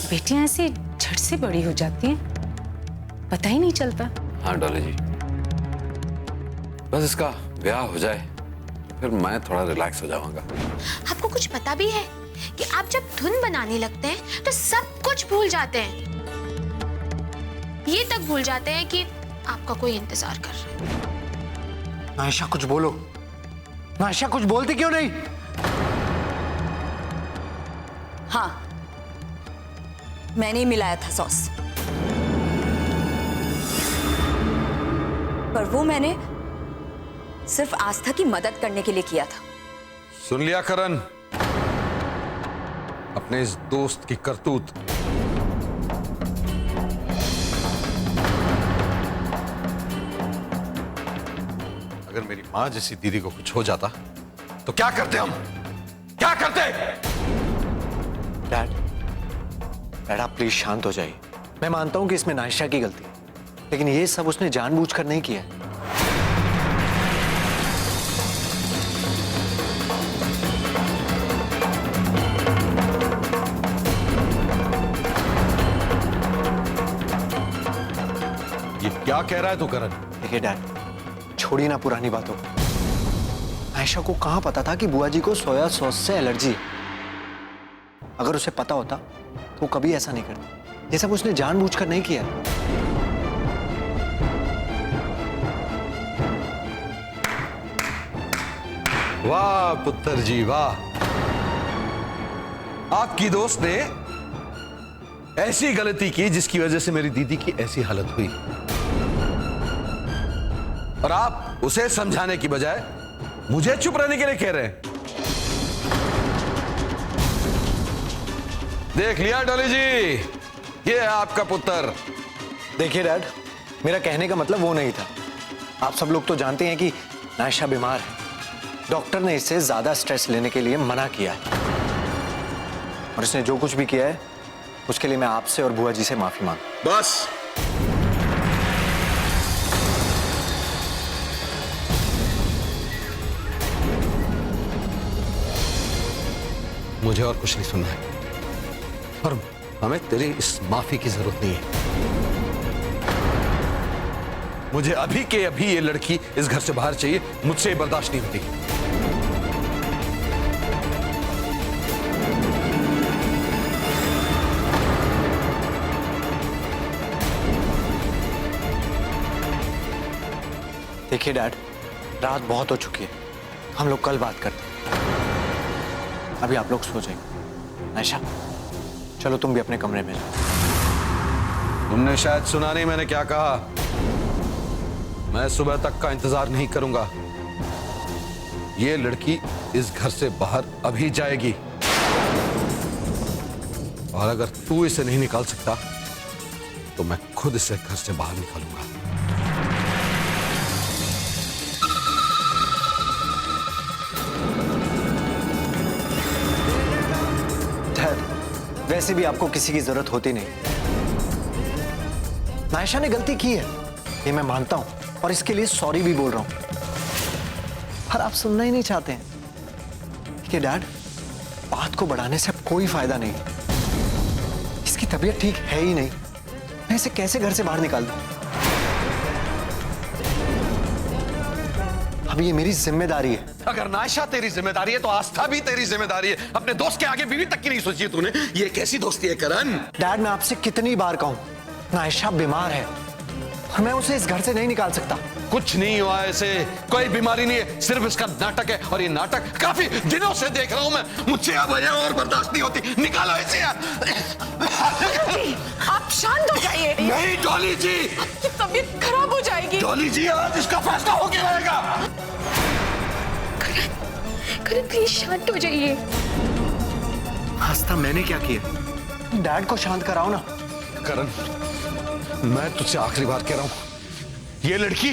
बेटियां ऐसे झट से बड़ी हो जाती हैं, पता ही नहीं चलता। हाँ डॉली जी, बस इसका ब्याह हो जाए फिर मैं थोड़ा रिलैक्स हो जाऊंगा। आपको कुछ पता भी है कि आप जब धुन बनाने लगते हैं तो सब कुछ भूल जाते हैं। ये तक भूल जाते हैं कि आपका कोई इंतजार कर रहा है। आयशा कुछ बोलो। आयशा कुछ बोलती क्यों नहीं? हाँ, मैंने ही मिलाया था सॉस, पर वो मैंने सिर्फ आस्था की मदद करने के लिए किया था। सुन लिया करण, अपने इस दोस्त की करतूत। अगर मेरी मां जैसी दीदी को कुछ हो जाता तो क्या करते हम? क्या करते? डैड आप प्लीज शांत हो जाइए। मैं मानता हूं कि इसमें नायशा की गलती है, लेकिन ये सब उसने जानबूझकर नहीं किया है। ये क्या कह रहा है तू करण? देखिए डैड, छोड़ी ना पुरानी बातों को। आयशा को कहां पता था कि बुआ जी को सोया सॉस से एलर्जी है? अगर उसे पता होता तो वो कभी ऐसा नहीं करती। ये सब उसने जानबूझकर नहीं किया। वाह पुत्र जी वाह, आपकी दोस्त ने ऐसी गलती की जिसकी वजह से मेरी दीदी की ऐसी हालत हुई, और आप उसे समझाने की बजाय मुझे चुप रहने के लिए कह रहे हैं। देख लिया डॉली जी, ये है आपका पुत्र। देखिए डैड, मेरा कहने का मतलब वो नहीं था। आप सब लोग तो जानते हैं कि नायशा बीमार है। डॉक्टर ने इससे ज्यादा स्ट्रेस लेने के लिए मना किया है, और इसने जो कुछ भी किया है उसके लिए मैं आपसे और बुआ जी से माफी मांग। बस मुझे और कुछ नहीं सुनना है, और हमें तेरी इस माफी की जरूरत नहीं है। मुझे अभी के अभी ये लड़की इस घर से बाहर चाहिए, मुझसे ये बर्दाश्त नहीं होती। देखिए डैड, रात बहुत हो चुकी है, हम लोग कल बात करते हैं। अभी आप लोग सो जाइए। नायशा, चलो तुम भी अपने कमरे में जाओ। तुमने शायद सुना नहीं मैंने क्या कहा। मैं सुबह तक का इंतजार नहीं करूंगा। ये लड़की इस घर से बाहर अभी जाएगी, और अगर तू इसे नहीं निकाल सकता तो मैं खुद इसे घर से बाहर निकालूंगा। वैसे भी आपको किसी की जरूरत होती नहीं। नायशा ने गलती की है, ये मैं मानता हूं, और इसके लिए सॉरी भी बोल रहा हूं, पर आप सुनना ही नहीं चाहते हैं। देखिए डैड, बात को बढ़ाने से अब कोई फायदा नहीं। इसकी तबीयत ठीक है ही नहीं, मैं इसे कैसे घर से बाहर निकाल दूं? अब ये मेरी जिम्मेदारी है। अगर नायशा तेरी जिम्मेदारी है तो आस्था भी तेरी जिम्मेदारी है। अपने दोस्त के आगे बीवी तक की नहीं सोची तूने। ये कैसी दोस्ती है करण? डैड, मैं आपसे कितनी बार कहूं, नायशा बीमार है और मैं उसे इस घर से नहीं निकाल सकता। कुछ नहीं हुआ ऐसे, कोई बीमारी नहीं है, सिर्फ इसका नाटक है, और ये नाटक काफी दिनों से देख रहा हूं मैं। मुझे अब और बर्दाश्त नहीं होती। निकालो इसे। आप शांत हो जाइए। नहीं डॉली जी, आपकी तबीयत खराब हो जाएगी। डॉली जी आज इसका फैसला होके रहेगा। करण प्लीज शांत हो जाइए। आस्था, मैंने क्या किया? डैड को शांत कराओ ना। करण, मैं तुझसे आखिरी बार कह रहा हूं, ये लड़की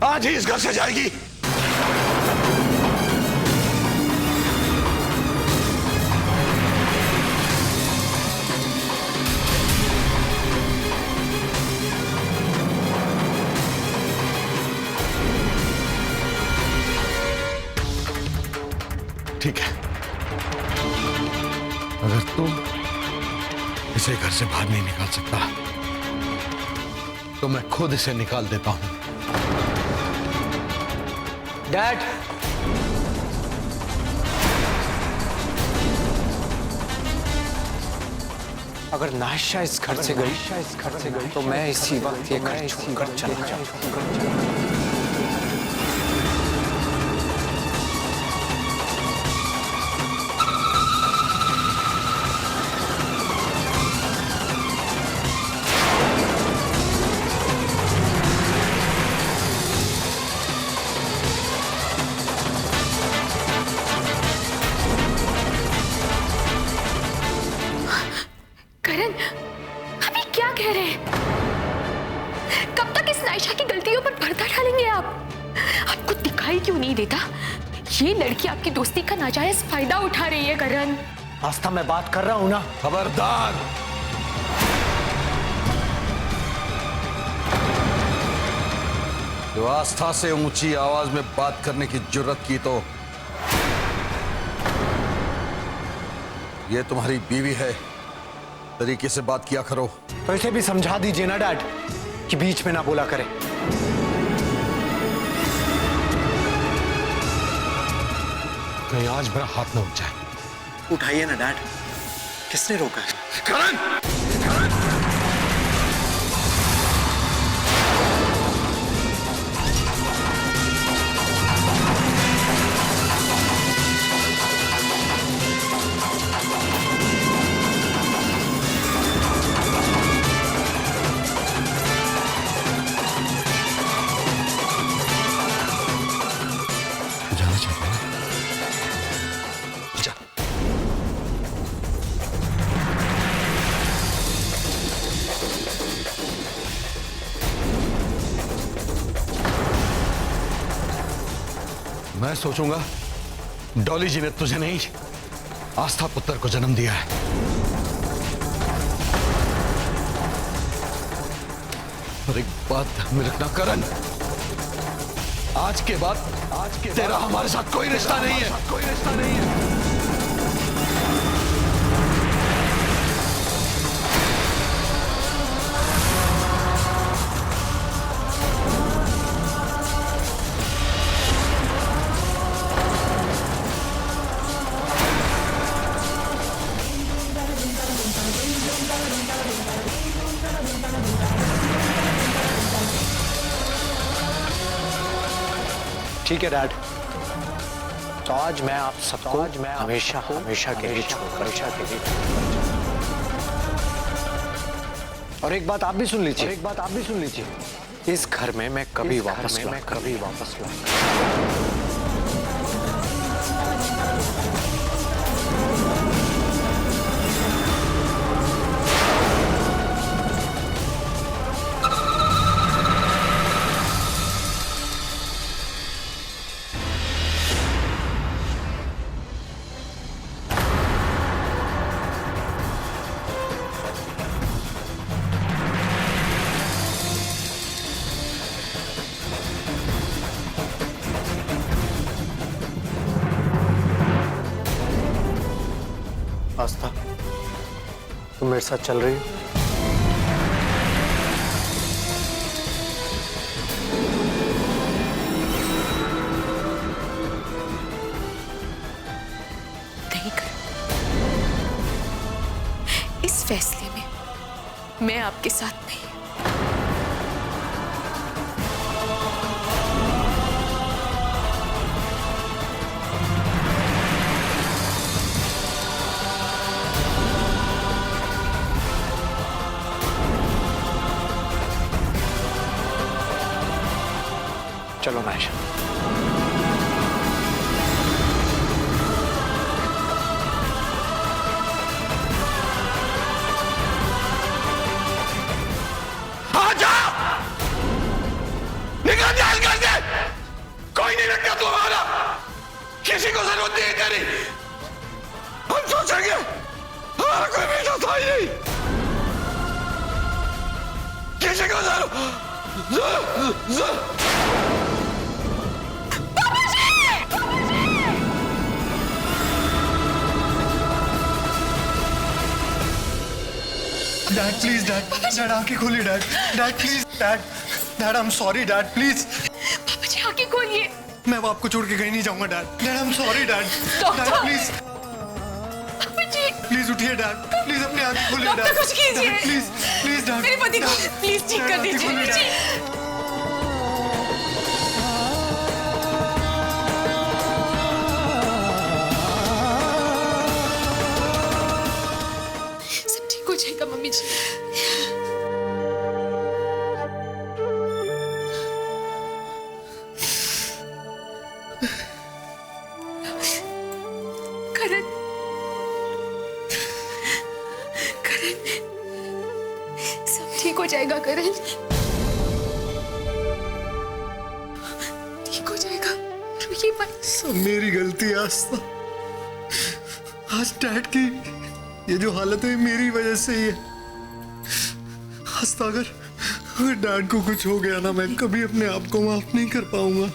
आज ही इस घर से जाएगी। ठीक है, अगर तुम इसे घर से बाहर नहीं निकाल सकता, तो मैं खुद इसे निकाल देता हूं। डैड, अगर नायशा इस घर से गई तो मैं इसी वक्त ये घर छोड़कर चला जाऊंगा। करण, अभी क्या कह रहे हैं? कब तक इस नायशा की गलतियों पर पर्दा डालेंगे आप? आपको दिखाई क्यों नहीं देता? ये लड़की आपकी दोस्ती का नाजायज फायदा उठा रही है करण। आस्था, मैं बात कर रहा हूं ना। खबरदार! जो आस्था से ऊंची आवाज में बात करने की जुर्रत की तो ये तुम्हारी बीवी है, तरीके से बात किया करो। तो इसे भी समझा दीजिए ना डैड कि बीच में ना बोला करे। कहीं आज मेरा हाथ न उठ जाए। उठाइए ना डैड, किसने रोका है? करण! जाना चाहता है? जा। मैं सोचूंगा डॉली जी ने तुझे नहीं, आस्था पुत्र को जन्म दिया है। और एक बात ध्यान में रखना करण, आज के बाद तेरा हमारे साथ कोई रिश्ता नहीं है। कोई रिश्ता नहीं है। ठीक है डैड, तो आज मैं आप सबको हमेशा के लिए छोड़कर और एक बात आप भी सुन लीजिए, इस घर में मैं कभी वापस लौटूंगा। आस्था, तुम मेरे साथ चल रही हो? नहीं कर, इस फैसले में मैं आपके साथ नहीं। चलो नायशा। आजा! निकल जा इस घर से! कोई नहीं रखा तुम्हारा, किसी को जरूरत नहीं है तेरी। हम सोचेंगे हमारा कोई बेटा था ही नहीं, किसी को डैड प्लीज, डैड आंखें खोलिए, dad please, dad I am sorry, dad please. पापा जी आंखें खोलिए। मैं वो आपको छोड़ के कहीं नहीं जाऊंगा, dad I am sorry, dad please, पापा जी प्लीज उठिए, डैड प्लीज अपनी आंखें खोलिए, डॉक्टर, डैड कुछ कीजिए। प्लीज डैड, मेरे पति को प्लीज ठीक कर दीजिए। सब ठीक हो जाएगा मम्मी जी। करण, सब ठीक हो जाएगा करण, ठीक हो जाएगा। रोइए मत। सब मेरी गलती है आस्था। आज डैड की ये जो हालत है मेरी वजह से ही है। आस्था, अगर डैड को कुछ हो गया ना, मैं कभी अपने आप को माफ नहीं कर पाऊंगा।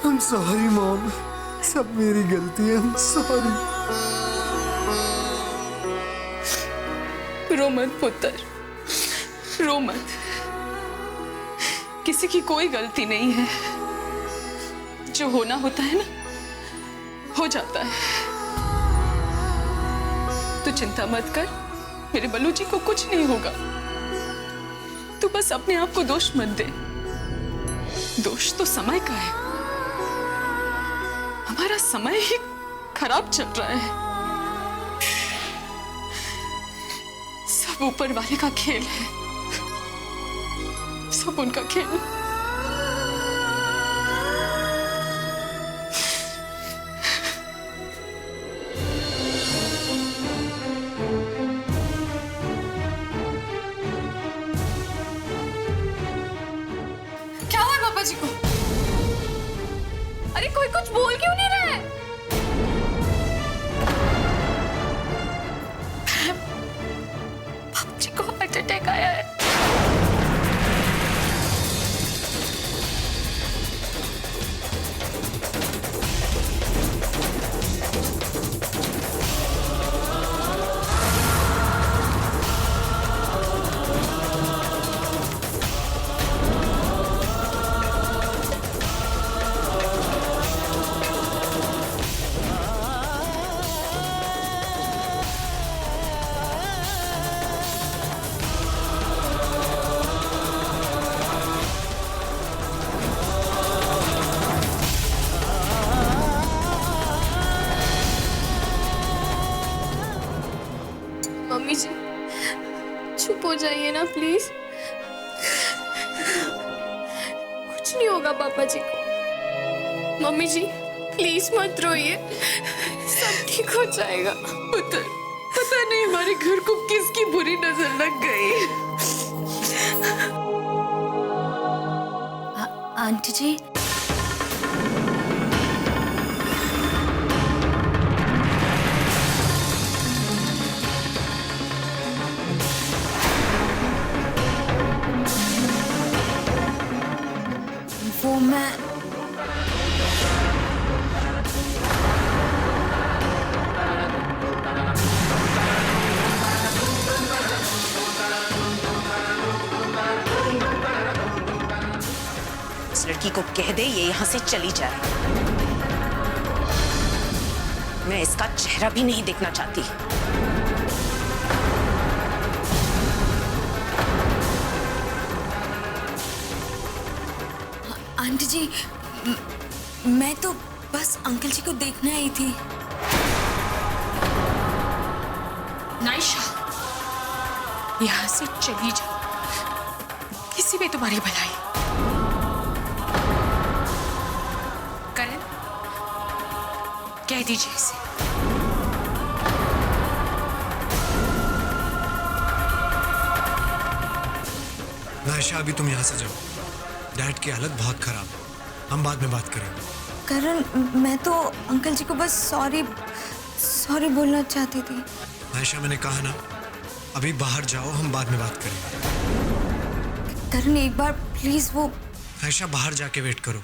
I'm sorry, Mom. सब मेरी गलती है। I'm sorry. रो मत पुत्र, रो मत। किसी की कोई गलती नहीं है। जो होना होता है ना, हो जाता है। तू चिंता मत कर, मेरे बल्लू जी को कुछ नहीं होगा। तू बस अपने आप को दोष मत दे। दोष तो समय का है। हमारा समय ही खराब चल रहा है। सब ऊपर वाले का खेल है, सब उनका खेल। क्या हुआ पापा जी को? अरे कोई कुछ बोल क्यों नहीं रहा है? पापा जी को हार्ट अटैक आया है। मम्मी जी चुप हो जाइए ना प्लीज। कुछ नहीं होगा पापा जी को। मम्मी जी प्लीज मत रोइए, सब ठीक हो जाएगा। पुत्र, पता नहीं हमारे घर को किसकी बुरी नजर लग गई। आंटी जी, वो मैं इस लड़की को कह दे ये यहाँ से चली जाए। मैं इसका चेहरा भी नहीं देखना चाहती। आंटी जी, मैं तो बस अंकल जी को देखने आई थी। नाइशा, यहाँ से चली जाओ, किसी में तुम्हारी भलाई। करण, कह दीजिए इसे। नायशा, अभी तुम यहाँ से जाओ। डैड की हालत बहुत खराब है, हम बाद में बात करेंगे। करण, मैं तो अंकल जी को बस सॉरी बोलना चाहती थी। आयशा, मैंने कहा ना, अभी बाहर जाओ, हम बाद में बात करेंगे। करण एक बार प्लीज वो। आयशा, बाहर जाके वेट करो।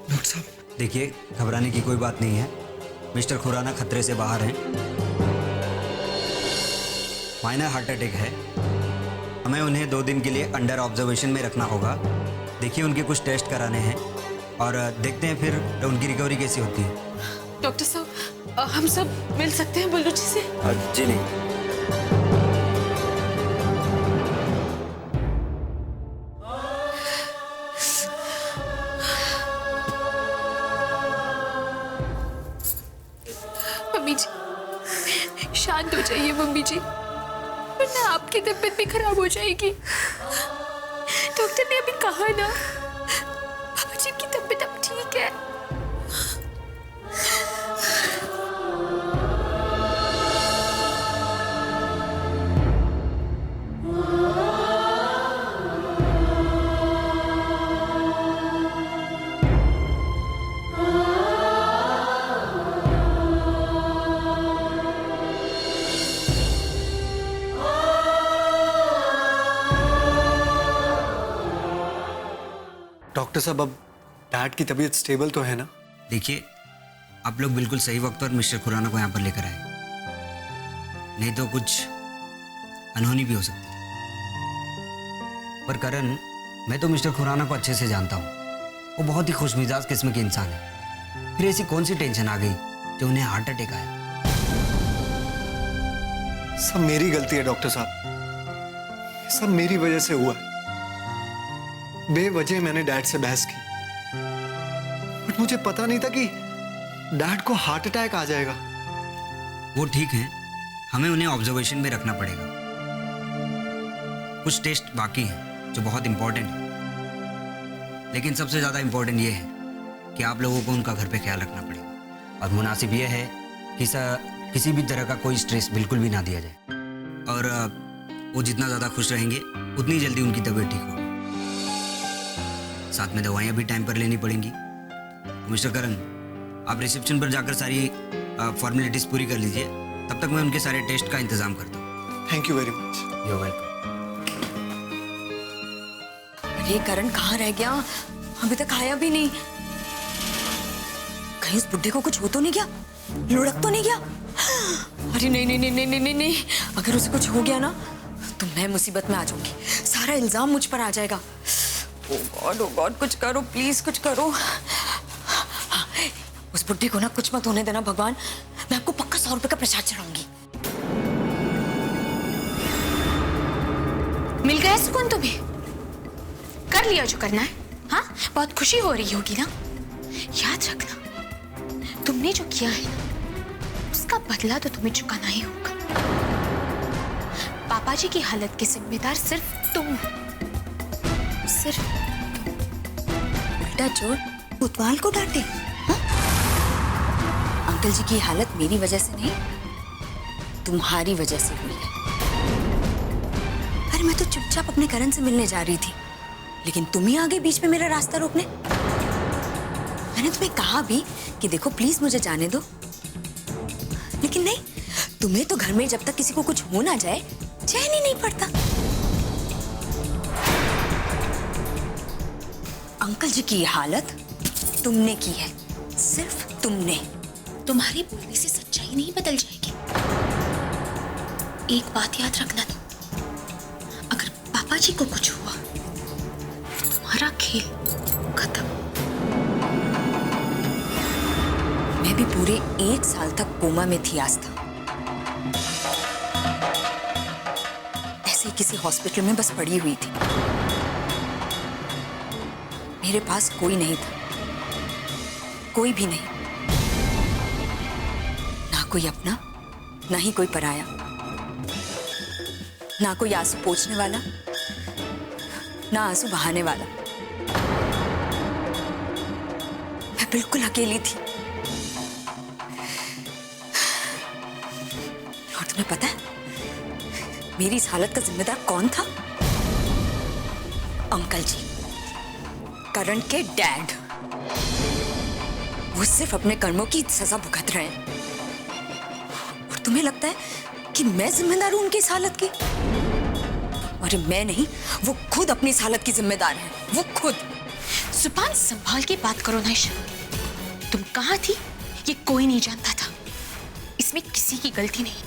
डॉक्टर साहब, देखिए, घबराने की कोई बात नहीं है। मिस्टर खुराना खतरे से बाहर हैं। माइनर हार्ट अटैक है। हमें उन्हें 2 दिन के लिए अंडर ऑब्जर्वेशन में रखना होगा। देखिए, उनके कुछ टेस्ट कराने हैं और देखते हैं फिर उनकी रिकवरी कैसी होती है। डॉक्टर साहब, हम सब मिल सकते हैं बलूची से? जी नहीं। मम्मी जी, शांत हो जाइए मम्मी जी, वरना आपकी तबीयत भी खराब हो जाएगी। डॉक्टर ने अभी कहा ना, पापा जी की तबीयत अब ठीक है। डॉक्टर साहब, अब डैड की तबीयत स्टेबल तो है ना? देखिए, आप लोग बिल्कुल सही वक्त पर मिस्टर खुराना को यहाँ पर लेकर आए, नहीं तो कुछ अनहोनी भी हो सकती। पर करण, मैं तो मिस्टर खुराना को अच्छे से जानता हूँ। वो बहुत ही खुशमिजाज किस्म के इंसान है। फिर ऐसी कौन सी टेंशन आ गई जो उन्हें हार्ट अटैक आया? सब मेरी गलती है डॉक्टर साहब, सब मेरी वजह से हुआ है। बेवजह मैंने डैड से बहस की, बट मुझे पता नहीं था कि डैड को हार्ट अटैक आ जाएगा। वो ठीक है, हमें उन्हें ऑब्जर्वेशन में रखना पड़ेगा। कुछ टेस्ट बाकी हैं जो बहुत इंपॉर्टेंट है, लेकिन सबसे ज़्यादा इंपॉर्टेंट ये है कि आप लोगों को उनका घर पे ख्याल रखना पड़ेगा। और मुनासिब ये है कि किसी भी तरह का कोई स्ट्रेस बिल्कुल भी ना दिया जाए। और वो जितना ज़्यादा खुश रहेंगे उतनी जल्दी उनकी तबीयत ठीक होगी। साथ में दवाइयाँ भी टाइम पर लेनी पड़ेंगी। मिस्टर करण, आप रिसेप्शन पर जाकर सारी फॉर्मेलिटीज़ पूरी कर लीजिए। तब तक मैं उनके सारे टेस्ट का इंतजाम करता हूँ। Thank you very much. You welcome. अरे करण कहाँ रह गया? अभी तक आया भी नहीं। कहीं उस बुड्ढे को कुछ हो तो नहीं गया? लुढ़क तो नहीं गया? अरे नहीं नहीं नहीं नहीं नहीं नहीं नहीं, अगर उसे कुछ हो गया ना तो मैं मुसीबत में आ जाऊंगी। सारा इल्जाम मुझ पर आ जाएगा। ओ गॉड, कुछ करो प्लीज, कुछ करो। हाँ, उस बुड्ढे को ना कुछ मत होने देना भगवान। मैं आपको पक्का 100 रुपए का प्रसाद चढ़ाऊंगी। मिल गया सुकून तुम्हें? कर लिया जो करना है? हाँ, बहुत खुशी हो रही होगी ना? याद रखना, तुमने जो किया है ना, उसका बदला तो तुम्हें चुकाना ही होगा। पापा जी की हालत की जिम्मेदार सिर्फ तुम हो, सिर्फ। उल्टा चोर कोतवाल को डांटे। हाँ? अंकल जी की हालत मेरी वजह से नहीं, तुम्हारी वजह से हुई है। अरे मैं तो चुपचाप अपने करण से मिलने जा रही थी, लेकिन तुम ही आ गए बीच में मेरा रास्ता रोकने। मैंने तुम्हें कहा भी कि देखो प्लीज मुझे जाने दो, लेकिन नहीं, तुम्हें तो घर में जब तक किसी को कुछ हो ना जाए चैन ही नहीं पड़ता। अंकल जी की ये हालत तुमने की है, सिर्फ तुमने। तुम्हारे बोलने से सच्चाई नहीं बदल जाएगी। एक बात याद रखना तुम, अगर पापा जी को कुछ हुआ तो तुम्हारा खेल खत्म। मैं भी पूरे 1 साल तक कोमा में थी आस्था। ऐसे किसी हॉस्पिटल में बस पड़ी हुई थी। मेरे पास कोई नहीं था, कोई भी नहीं, ना कोई अपना, ना ही कोई पराया, ना कोई आंसू पोंछने वाला, ना आंसू बहाने वाला। बिल्कुल अकेली थी। और तुम्हें पता है मेरी इस हालत का जिम्मेदार कौन था? अंकल जी, करण के डैड। वो सिर्फ अपने कर्मों की सजा भुगत रहे हैं और तुम्हें लगता है कि मैं जिम्मेदार हूं उनकी इस हालत की? अरे मैं नहीं, वो खुद अपनी इस हालत की जिम्मेदार है, वो खुद। जुबान संभाल के बात करो नायशा। तुम कहाँ थी ये कोई नहीं जानता था। इसमें किसी की गलती नहीं।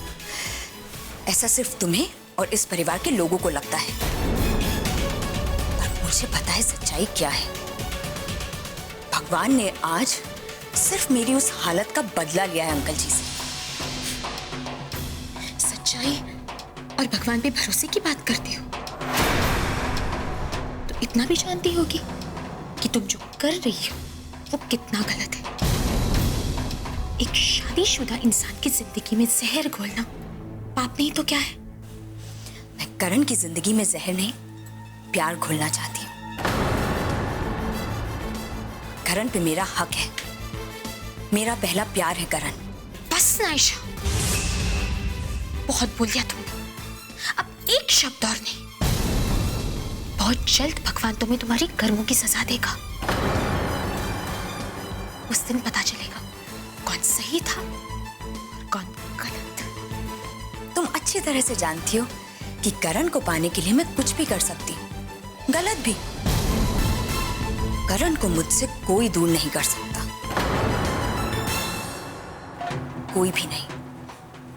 ऐसा सिर्फ तुम्हें और इस परिवार के लोगों को लगता है, पर मुझे पता है सच्चाई क्या है। भगवान ने आज सिर्फ मेरी उस हालत का बदला लिया है अंकल जी से। सच्चाई और भगवान पे भरोसे की बात करती हो तो इतना भी जानती होगी कि तुम जो कर रही हो वो कितना गलत है। एक शादीशुदा इंसान की जिंदगी में जहर घोलना पाप नहीं तो क्या है? मैं करण की जिंदगी में जहर नहीं, प्यार घोलना चाहती हूँ। करण पे मेरा हक है, मेरा पहला प्यार है करण। बस नायशा, बहुत बोल दिया तुमने। अब एक शब्द और नहीं। बहुत जल्द भगवान तुम्हें तुम्हारी कर्मों की सजा देगा। उस दिन पता चलेगा कौन सही था और कौन गलत। तुम अच्छी तरह से जानती हो कि करण को पाने के लिए मैं कुछ भी कर सकती हूँ, गलत भी। करण को मुझसे कोई दूर नहीं कर सकता, कोई भी नहीं,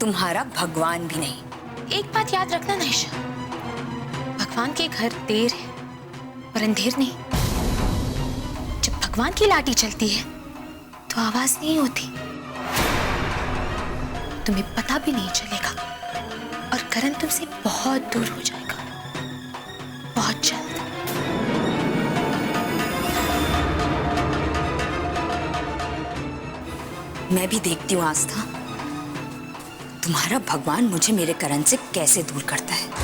तुम्हारा भगवान भी नहीं। एक बात याद रखना नायशा, भगवान के घर देर है पर अंधेर नहीं। जब भगवान की लाठी चलती है तो आवाज नहीं होती। तुम्हें पता भी नहीं चलेगा और करण तुमसे बहुत दूर हो जाएगा, बहुत जल्द। मैं भी देखती हूँ आस्था, तुम्हारा भगवान मुझे मेरे करण से कैसे दूर करता है।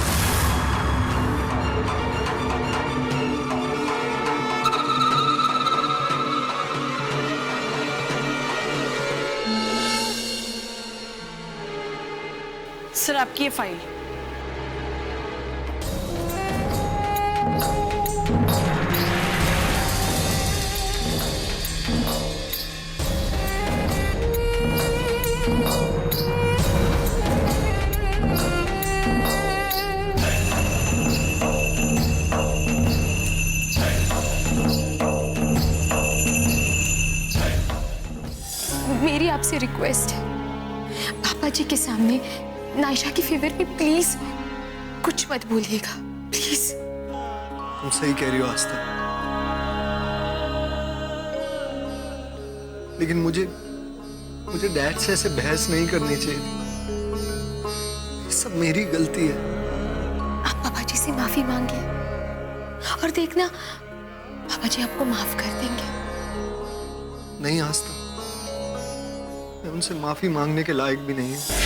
सर, आपकी ये फाइल। मेरी आपसे रिक्वेस्ट है, पापा जी के सामने नायशा की फेवर में प्लीज कुछ मत बोलिएगा, प्लीज। तुम सही कह रही हो आस्था, लेकिन मुझे डैड से ऐसे बहस नहीं करनी चाहिए थी। ये सब मेरी गलती है। आप पापा जी से माफी मांगिए और देखना पापा जी आपको माफ कर देंगे। नहीं आस्था, मैं उनसे माफी मांगने के लायक भी नहीं हूं।